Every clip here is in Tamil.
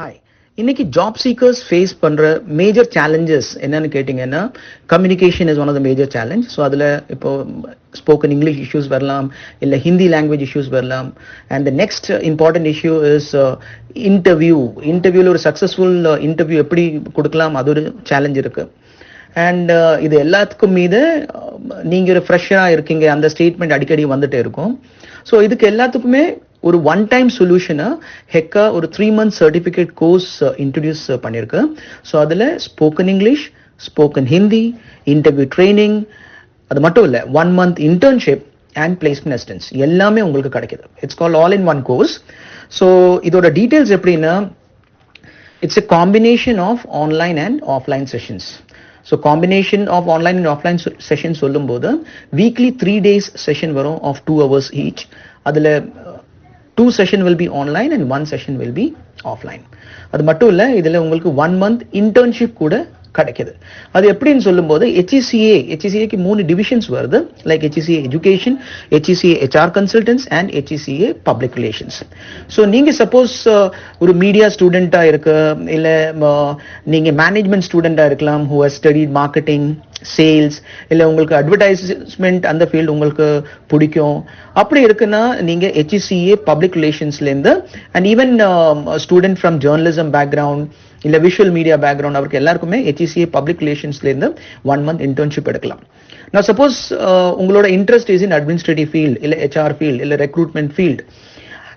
ஹாய். இன்னைக்கு ஜாப் சீக்கர்ஸ் ஃபேஸ் பண்ற மேஜர் சேலஞ்சஸ் என்னன்னு கேட்டீங்கன்னா, communication is one of the major challenge. So அதில் இப்போ ஸ்போக்கன் இங்கிலீஷ் இஷ்யூஸ் வரலாம், இல்லை ஹிந்தி லாங்குவேஜ் இஷ்யூஸ் வரலாம். And the next important issue is இன்டர்வியூவில் ஒரு சக்ஸஸ்ஃபுல் இன்டர்வியூ எப்படி கொடுக்கலாம், அது ஒரு சேலஞ்ச் இருக்கு. அண்ட் இது எல்லாத்துக்கும் மீது நீங்கள் ஒரு ஃப்ரெஷ்ஷாக இருக்கீங்க, அந்த ஸ்டேட்மெண்ட் அடிக்கடி வந்துட்டே இருக்கும். ஸோ இதுக்கு எல்லாத்துக்குமே ஒரு ஒன் டைம் சொல்யூஷனை ஹெக்கா ஒரு 3 month சர்டிஃபிகேட் கோர்ஸ் இன்ட்ரடியூஸ் பண்ணியிருக்கு. ஸோ அதில் spoken English, spoken Hindi, interview training, அது மட்டும் இல்லை 1 month internship and placement assistance எல்லாமே உங்களுக்கு கிடைக்குது. It's call all in one course. So இதோட டீட்டெயில்ஸ் எப்படின்னா, it's a combination of online and offline sessions. So combination of online and offline session சொல்லும்போது வீக்லி 3 days செஷன் வரும் ஆஃப் 2 hours ஈச். அதில் 2 session will be online and 1 session will be offline. அது மட்டும் இல்லை, இதில் உங்களுக்கு 1 month internship கூட கிடைக்குது. அது எப்படின்னு சொல்லும்போது HECAக்கு 3 divisions வருது, like HECA education, HECA HR consultants and HECA public relations. So நீங்கள் சப்போஸ் ஒரு மீடியா ஸ்டூடெண்ட்டாக இருக்கு, இல்லை நீங்கள் மேனேஜ்மெண்ட் ஸ்டூடெண்ட்டாக இருக்கலாம், who has studied marketing, sales, இல்லை உங்களுக்கு அட்வர்டைஸ்மெண்ட் அந்த ஃபீல்டு உங்களுக்கு பிடிக்கும். அப்படி இருக்குன்னா நீங்கள் HECA பப்ளிக் ரிலேஷன்ஸ்லேருந்து and even student from journalism background இல்லை விஷுவல் மீடியா பேக்ரவுண்ட், அவருக்கு எல்லாருக்குமே HECA பப்ளிக் ரிலேஷன்ஸ்லேருந்து 1 month இன்டர்ன்ஷிப் எடுக்கலாம். நான் சப்போஸ் உங்களோட interest is in administrative field, இல்லை HR ஃபீல்டு, இல்லை recruitment field,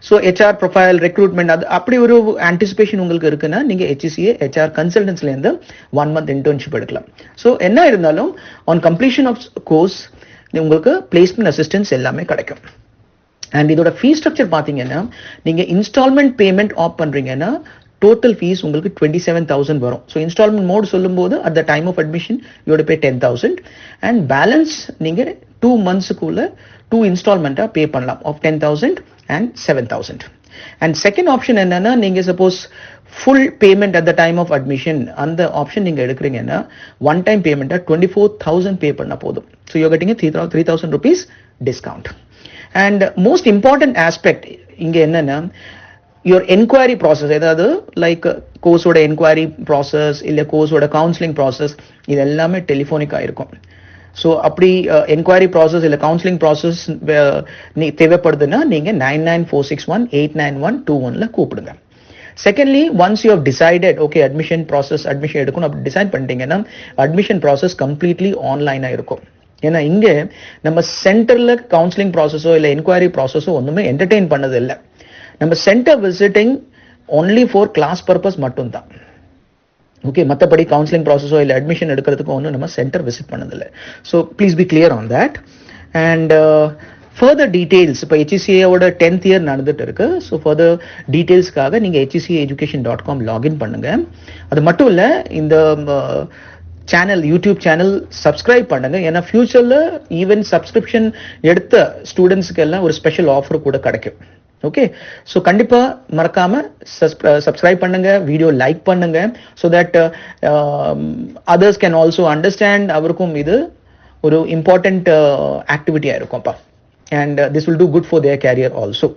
so HR profile, recruitment, அது அப்படி ஒரு ஆன்டிசிபேஷன் உங்களுக்கு இருக்குன்னா நீங்கள் HECA HR கன்சல்டன்ஸ்லேருந்து 1 month இன்டர்ன்ஷிப் எடுக்கலாம். ஸோ என்ன இருந்தாலும் ஆன் கம்ப்ளீஷன் ஆஃப் கோர்ஸ் உங்களுக்கு பிளேஸ்மெண்ட் அசிஸ்டன்ஸ் எல்லாமே கிடைக்கும். அண்ட் இதோட ஃபீஸ் ஸ்ட்ரக்சர் பார்த்தீங்கன்னா, நீங்கள் இன்ஸ்டால்மெண்ட் பேமெண்ட் ஆப் பண்ணுறீங்கன்னா டோட்டல் ஃபீஸ் உங்களுக்கு 27,000 வரும். ஸோ இன்ஸ்டால்மெண்ட் மோட் சொல்லும்போது at the time of admission you'd pay 10,000 and balance நீங்கள் 2 monthsக்குள்ள 2 இன்ஸ்டால்மெண்ட்டாக பே பண்ணலாம் of 10,000 and 7,000. And second option என்னன்னா, நீங்கள் suppose full payment at the time of admission அந்த ஆப்ஷன் நீங்கள் எடுக்கிறீங்கன்னா ஒன் டைம் பேமெண்ட்டாக 24,000 பே பண்ணால் போதும். So you getting 3,000 rupees discount. And most important aspect இங்கே என்னன்னா, யுவர் என்கொயரி ப்ராசஸ், ஏதாவது லைக் கோர்ஸோட என்கொயரி ப்ராசஸ் இல்லை கோர்ஸோட கவுன்சிலிங் ப்ராசஸ், இது எல்லாமே டெலிஃபோனிக்காக இருக்கும். ஸோ அப்படி என்கொயரி ப்ராசஸ் இல்லை கவுன்சிலிங் ப்ராசஸ் தேவைப்படுதுன்னா நீங்கள் 9946189121 கூப்பிடுங்க. Secondly, once you have decided okay admission எடுக்கணும் அப்படி டிசைட் பண்ணிட்டீங்கன்னா அட்மிஷன் ப்ராசஸ் கம்ப்ளீட்லி ஆன்லைனாக இருக்கும். ஏன்னா இங்கே நம்ம சென்டரில் கவுன்சிலிங் ப்ராசஸோ இல்லை என்கொயரி ப்ராசஸோ ஒன்றுமே என்டர்டெயின் பண்ணது இல்லை. நம்ம centre visiting only for class purpose மட்டும்தான். ஓகே, மற்றபடி கவுன்சிலிங் ப்ராசஸோ இல்லை அட்மிஷன் எடுக்கிறதுக்கு ஒன்றும் நம்ம சென்டர் விசிட் பண்ணதில்லை. So please be clear on that. And further details, இப்போ HECAவோட 10th year நடந்துட்டு இருக்கு. ஸோ ஃபர்தர் டீட்டெயில்ஸ்க்காக நீங்கள் HECAeducation.com லாகின் பண்ணுங்க. அது மட்டும் இல்லை, இந்த சேனல் யூடியூப் சேனல் சப்ஸ்கிரைப் பண்ணுங்க. ஏன்னா ஃபியூச்சரில் ஈவன் சப்ஸ்கிரிப்ஷன் எடுத்த ஸ்டூடெண்ட்ஸுக்கு எல்லாம் ஒரு ஸ்பெஷல் ஆஃபர் கூட கிடைக்கும். ஓகே, ஸோ கண்டிப்பாக மறக்காம சப்ஸ்கிரைப் பண்ணுங்க, வீடியோ லைக் பண்ணுங்க, so that others can also understand. அவருக்கும் இது ஒரு இம்பார்ட்டன்ட் ஆக்டிவிட்டியாக இருக்கும்ப்பா. And this will do good for their career also.